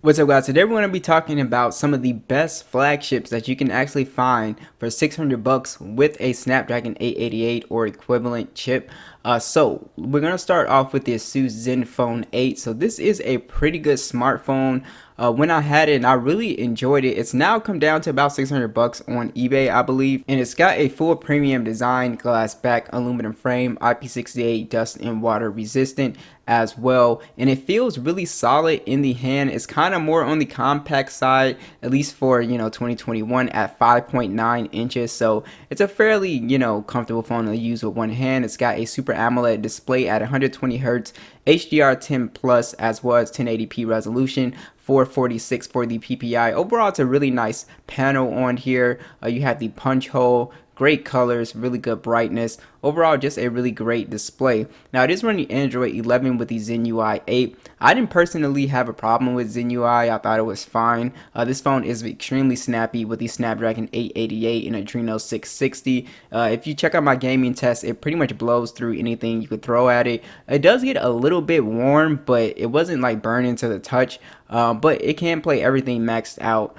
What's up, guys? Today we're going to be talking about some of the best flagships that you can actually find for 600 bucks with a Snapdragon 888 or equivalent chip. So we're going to start off with the Asus Zenfone 8. So this is a pretty good smartphone. When I had it, and I really enjoyed it. It's now come down to about 600 bucks on eBay, I believe, and it's got a full premium design, glass back, aluminum frame, IP68 dust and water resistant as well, and it feels really solid in the hand. It's kind of more on the compact side, at least for 2021, at 5.9 inches, so it's a fairly comfortable phone to use with one hand. It's got a Super AMOLED display at 120 hertz, HDR10 plus, as well as 1080p resolution, 446 for the PPI. Overall, it's a really nice panel on here. You have the punch hole, great colors, really good brightness. Overall, just a really great display. Now, it is running Android 11 with the Zen UI 8. I didn't personally have a problem with Zen UI. I thought it was fine. This phone is extremely snappy with the Snapdragon 888 and Adreno 660. If you check out my gaming test, it pretty much blows through anything you could throw at it. It does get a little bit warm, but it wasn't like burning to the touch. But it can play everything maxed out.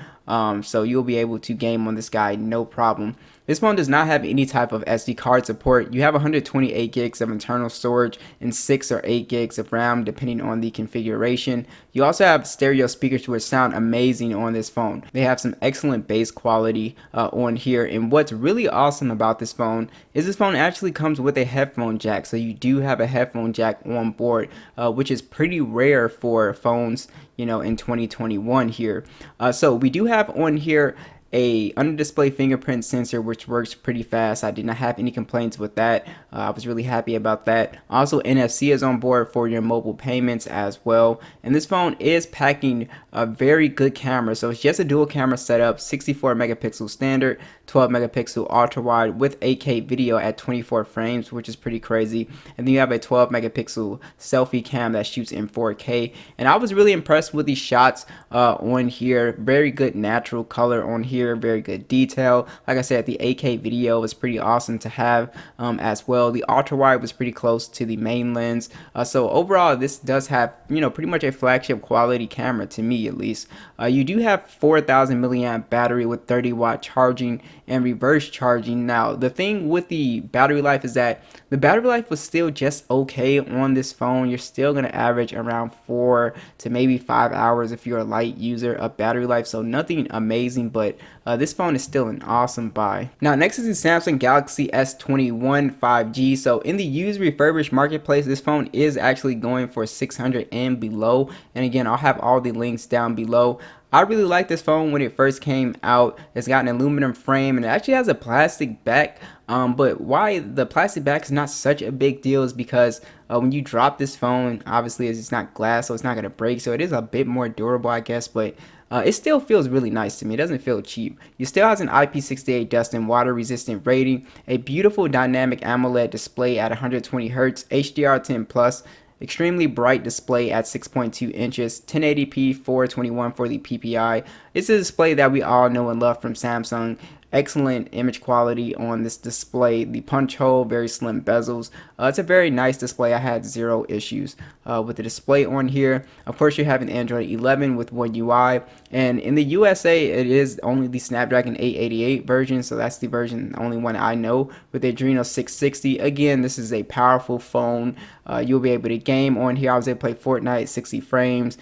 So you'll be able to game on this guy no problem. This phone does not have any type of SD card support. You have 128 gigs of internal storage and 6 or 8 gigs of RAM depending on the configuration. You also have stereo speakers which sound amazing on this phone. They have some excellent bass quality on here, and what's really awesome about this phone is this phone actually comes with a headphone jack. So you do have a headphone jack on board, which is pretty rare for phones in 2021 here. So we do have on here a under display fingerprint sensor which works pretty fast. I did not have any complaints with that. I was really happy about that. Also, NFC is on board for your mobile payments as well, and this phone is packing a very good camera. So it's just a dual camera setup, 64 megapixel standard, 12 megapixel ultra wide with 8K video at 24 frames, which is pretty crazy. And then you have a 12 megapixel selfie cam that shoots in 4K, and I was really impressed with these shots on here. Very good natural color on here, very good detail. Like I said, the 8K video was pretty awesome to have as well. The ultra wide was pretty close to the main lens. So overall, this does have pretty much a flagship quality camera, to me at least. You do have 4,000 milliamp battery with 30-watt charging and reverse charging. Now, the thing with the battery life is that the battery life was still just okay on this phone. You're still going to average around 4 to maybe 5 hours if you're a light user of battery life, so nothing amazing, but this phone is still an awesome buy. Now, next is the Samsung Galaxy S21 5G. So in the used refurbished marketplace, this phone is actually going for 600 and below, and again, I'll have all the links down below. I really like this phone when it first came out. It's got an aluminum frame and it actually has a plastic back. But why the plastic back is not such a big deal is because when you drop this phone, obviously it's not glass, so it's not going to break. So it is a bit more durable, I guess, but it still feels really nice to me. It doesn't feel cheap. It still has an IP68 dust and water resistant rating, a beautiful dynamic AMOLED display at 120 Hz, HDR10 plus, extremely bright display at 6.2 inches, 1080p 421 for the PPI. It's a display that we all know and love from Samsung. Excellent image quality on this display. The punch hole, very slim bezels. It's a very nice display. I had zero issues with the display on here. Of course, you have an Android 11 with One UI, and in the USA, it is only the Snapdragon 888 version, so that's the version, the only one I know, with the Adreno 660. Again, this is a powerful phone. You'll be able to game on here. I was able to play Fortnite, 60 frames.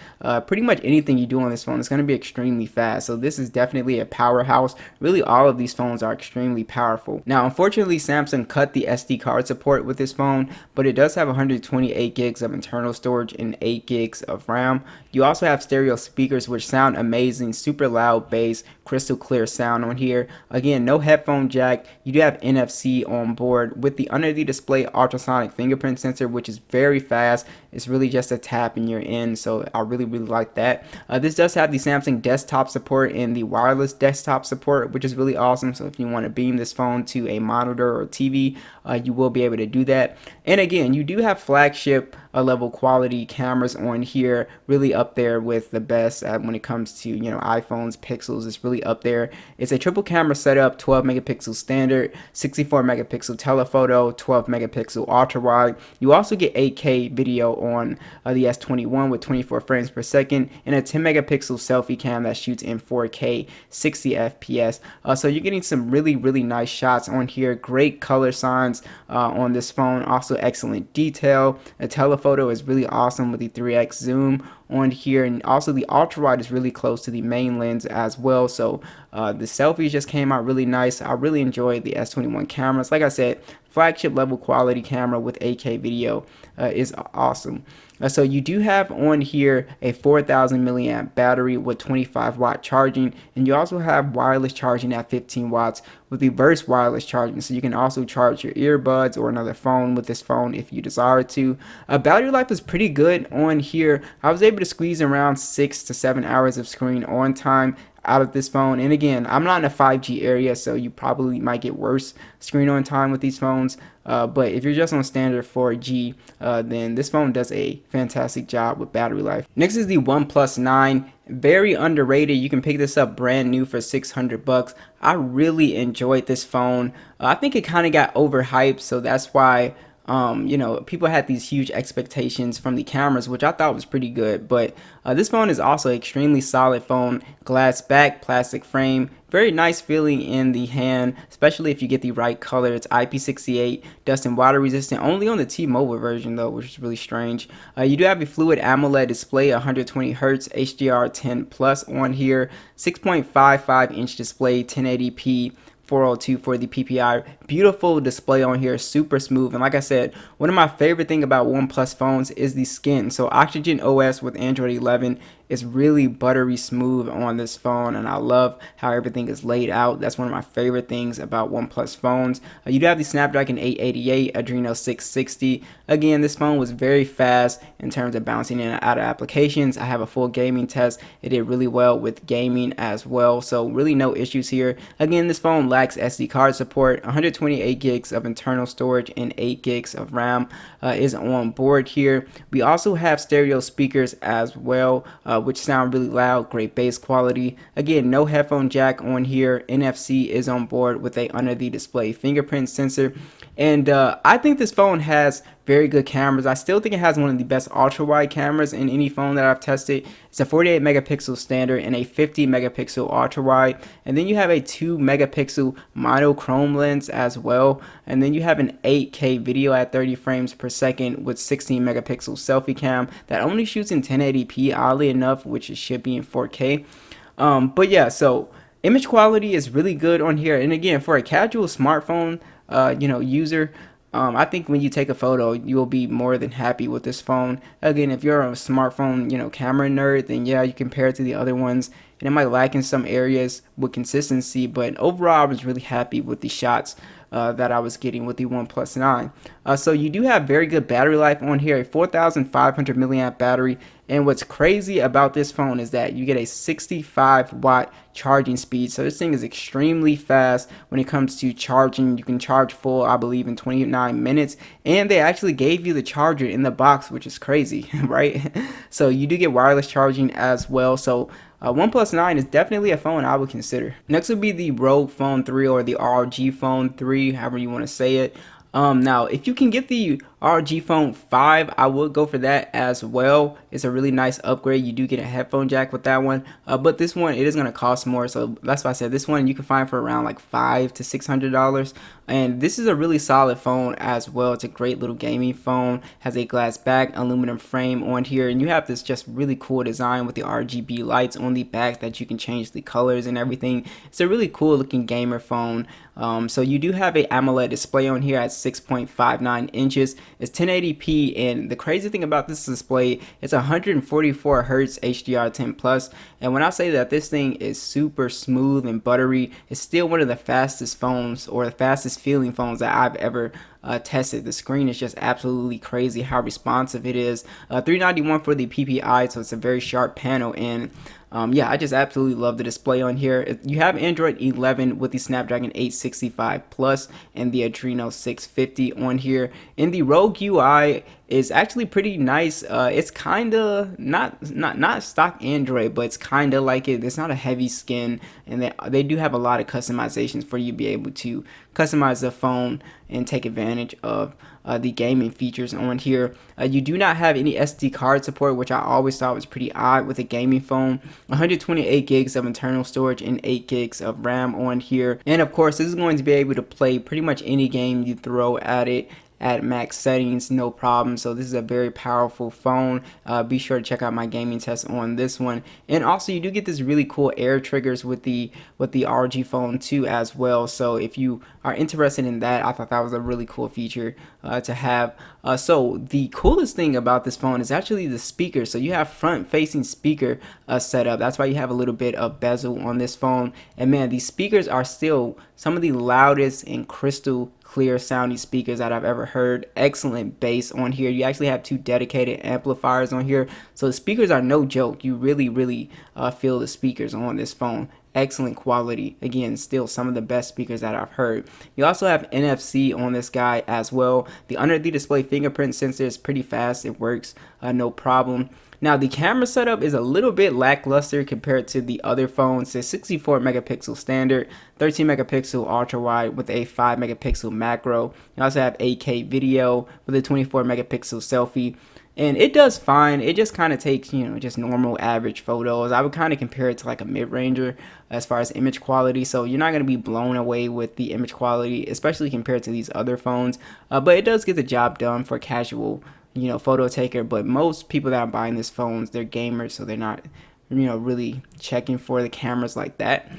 Pretty much anything you do on this phone is going to be extremely fast. So this is definitely a powerhouse. Really, all of these phones are extremely powerful. Now, unfortunately, Samsung cut the SD card support with this phone, but it does have 128 gigs of internal storage and 8 gigs of RAM. You also have stereo speakers which sound amazing, super loud bass, crystal clear sound on here. Again, no headphone jack. You do have NFC on board with the under the display ultrasonic fingerprint sensor, which is very fast. It's really just a tap and you're in, so I really like that. This does have the Samsung desktop support and the wireless desktop support, which is really awesome. So if you want to beam this phone to a monitor or TV, you will be able to do that. And again, you do have flagship level quality cameras on here, really up there with the best when it comes to, you know, iPhones, pixels. It's really up there. It's a triple camera setup, 12 megapixel standard, 64 megapixel telephoto, 12 megapixel ultra wide. You also get 8K video on the S21 with 24 frames per second, and a 10 megapixel selfie cam that shoots in 4K 60 FPS. So you're getting some really nice shots on here. Great color signs on this phone. Also excellent detail. The telephoto is really awesome with the 3x zoom on here, and also the ultra wide is really close to the main lens as well. So the selfies just came out really nice. I really enjoyed the S21 cameras. Like I said, flagship level quality camera with 8K video is awesome. So you do have on here a 4000 milliamp battery with 25 watt charging, and you also have wireless charging at 15 watts with reverse wireless charging, so you can also charge your earbuds or another phone with this phone if you desire to. Battery life is pretty good on here. I was able to squeeze around 6 to 7 hours of screen on time out of this phone, and again, I'm not in a 5G area, so you probably might get worse screen on time with these phones, but if you're just on standard 4G, then this phone does a fantastic job with battery life. Next is the OnePlus 9. Very underrated. You can pick this up brand new for 600 bucks. I really enjoyed this phone. I think it kind of got overhyped, so that's why you know, people had these huge expectations from the cameras, which I thought was pretty good. But this phone is also an extremely solid phone. Glass back, plastic frame, very nice feeling in the hand, especially if you get the right color. It's IP68, dust and water resistant, only on the T-Mobile version though, which is really strange. You do have a fluid AMOLED display, 120 Hz HDR10 Plus on here, 6.55 inch display, 1080p. 402 for the PPI. Beautiful display on here, super smooth. And like I said, one of my favorite thing about OnePlus phones is the skin. So Oxygen OS with Android 11 is really buttery smooth on this phone, and I love how everything is laid out. That's one of my favorite things about OnePlus phones. You do have the Snapdragon 888 Adreno 660. Again, this phone was very fast in terms of bouncing in and out of applications. I have a full gaming test. It did really well with gaming as well, so really no issues here. Again, this phone lacks SD card support. 128 gigs of internal storage and 8 gigs of RAM is on board here. We also have stereo speakers as well, which sound really loud, great bass quality. Again, no headphone jack on here. NFC is on board with a under the display fingerprint sensor. And I think this phone has very good cameras. I still think it has one of the best ultra wide cameras in any phone that I've tested. It's a 48 megapixel standard and a 50 megapixel ultra wide, and then you have a 2 megapixel monochrome lens as well, and then you have an 8K video at 30 frames per second with 16 megapixel selfie cam that only shoots in 1080p, oddly enough, which it should be in 4K. But yeah, so image quality is really good on here, and again, for a casual smartphone you know, user, I think when you take a photo, you will be more than happy with this phone. Again, if you're a smartphone, you know, camera nerd, then yeah, you compare it to the other ones, and it might lack in some areas with consistency, but overall, I was really happy with the shots that I was getting with the OnePlus 9. So you do have very good battery life on here, a 4500 milliamp battery, and what's crazy about this phone is that you get a 65 watt charging speed. So this thing is extremely fast when it comes to charging. You can charge full, I believe, in 29 minutes, and they actually gave you the charger in the box, which is crazy, right? So you do get wireless charging as well. So OnePlus 9 is definitely a phone I would consider. Next would be the ROG Phone 3 or the ROG Phone 3, however you want to say it. Now, if you can get the ROG Phone 5, I would go for that as well. It's a really nice upgrade. You do get a headphone jack with that one, but this one, it is going to cost more, so that's why I said this one you can find for around like $500 to $600, and this is a really solid phone as well. It's a great little gaming phone, has a glass back, aluminum frame on here, and you have this just really cool design with the RGB lights on the back that you can change the colors and everything. It's a really cool looking gamer phone. So you do have a AMOLED display on here at 6.59 inches. It's 1080p, and the crazy thing about this display, it's 144 Hz HDR10 Plus. And when I say that this thing is super smooth and buttery, it's still one of the fastest phones, or the fastest feeling phones that I've ever tested. The screen is just absolutely crazy how responsive it is. 391 for the PPI, so it's a very sharp panel, and yeah, I just absolutely love the display on here. You have Android 11 with the Snapdragon 865 Plus and the Adreno 650 on here. In the ROG UI, is actually pretty nice. It's kind of not stock Android, but it's kind of like it. It's not a heavy skin, and they do have a lot of customizations for you to be able to customize the phone and take advantage of the gaming features on here. You do not have any SD card support, which I always thought was pretty odd with a gaming phone. 128 gigs of internal storage and 8 gigs of RAM on here. And of course, this is going to be able to play pretty much any game you throw at it at max settings, no problem. So this is a very powerful phone. Be sure to check out my gaming test on this one. And also, you do get this really cool air triggers with the ROG Phone 2 as well. So if you are interested in that, I thought that was a really cool feature to have. So the coolest thing about this phone is actually the speaker. So you have front-facing speaker setup. That's why you have a little bit of bezel on this phone. And man, these speakers are still some of the loudest and crystal clear sounding speakers that I've ever heard. Excellent bass on here. You actually have 2 dedicated amplifiers on here, so the speakers are no joke. You really feel the speakers on this phone. Excellent quality. Again, still some of the best speakers that I've heard. You also have NFC on this guy as well. The under the display fingerprint sensor is pretty fast. It works no problem. Now the camera setup is a little bit lackluster compared to the other phones. It's 64 megapixel standard, 13 megapixel ultra wide with a 5 megapixel macro. You also have 8K video with a 24 megapixel selfie. And it does fine. It just kind of takes, just normal average photos. I would kind of compare it to like a mid-ranger as far as image quality. So you're not going to be blown away with the image quality, especially compared to these other phones. But it does get the job done for casual photo taker. But most people that are buying these phones, they're gamers, so they're not really checking for the cameras like that.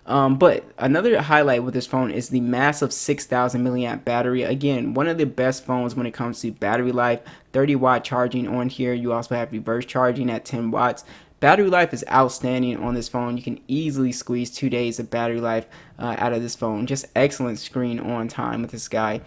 But another highlight with this phone is the massive 6,000 milliamp battery. Again, one of the best phones when it comes to battery life. 30-watt charging on here. You also have reverse charging at 10 watts. Battery life is outstanding on this phone. You can easily squeeze 2 days of battery life out of this phone. Just excellent screen on time with this guy.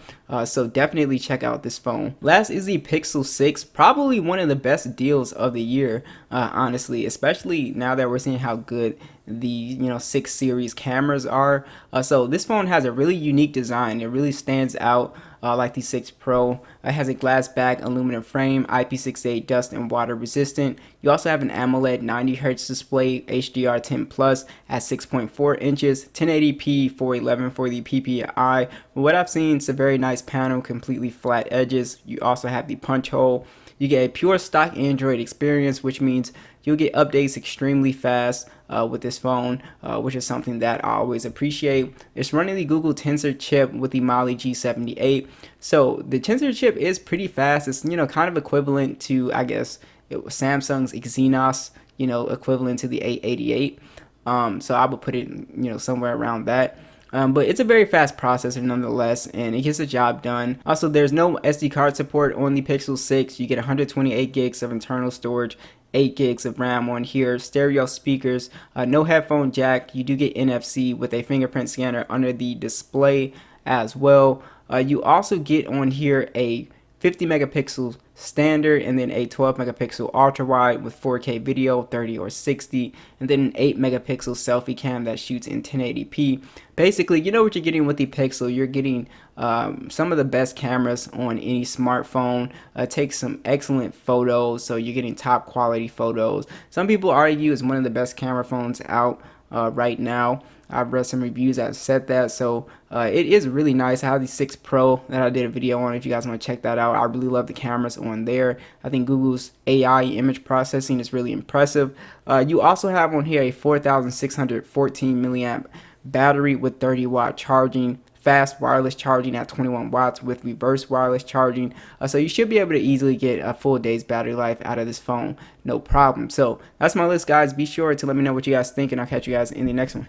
So definitely check out this phone. Last is the Pixel 6, probably one of the best deals of the year, honestly, especially now that we're seeing how good the 6 series cameras are. So this phone has a really unique design. It really stands out like the 6 Pro. It has a glass back, aluminum frame, IP68 dust and water resistant. You also have an AMOLED 90Hz display, HDR10 Plus at 6.4 inches, 1080p 411 for the PPI. From what I've seen, it's a very nice panel, completely flat edges. You also have the punch hole. You get a pure stock Android experience, which means you'll get updates extremely fast with this phone, which is something that I always appreciate. It's running the Google Tensor chip with the Mali G78. So the Tensor chip is pretty fast. It's kind of equivalent to, I guess, Samsung's Exynos, equivalent to the 888. So I would put it, somewhere around that. But it's a very fast processor nonetheless, and it gets the job done. Also, there's no SD card support on the Pixel 6. You get 128 gigs of internal storage, 8 gigs of RAM on here, stereo speakers, no headphone jack. You do get NFC with a fingerprint scanner under the display as well. You also get on here a 50 megapixel standard and then a 12 megapixel ultra wide with 4K video, 30 or 60, and then an 8 megapixel selfie cam that shoots in 1080p. Basically, you know what you're getting with the Pixel. You're getting some of the best cameras on any smartphone. Takes some excellent photos, so you're getting top quality photos. Some people argue it's one of the best camera phones out right now. I've read some reviews that said that, so it is really nice. I have the 6 Pro that I did a video on if you guys want to check that out. I really love the cameras on there. I think Google's AI image processing is really impressive. You also have on here a 4,614 milliamp battery with 30-watt charging, fast wireless charging at 21 watts with reverse wireless charging. So you should be able to easily get a full day's battery life out of this phone, no problem. So that's my list, guys. Be sure to let me know what you guys think, and I'll catch you guys in the next one.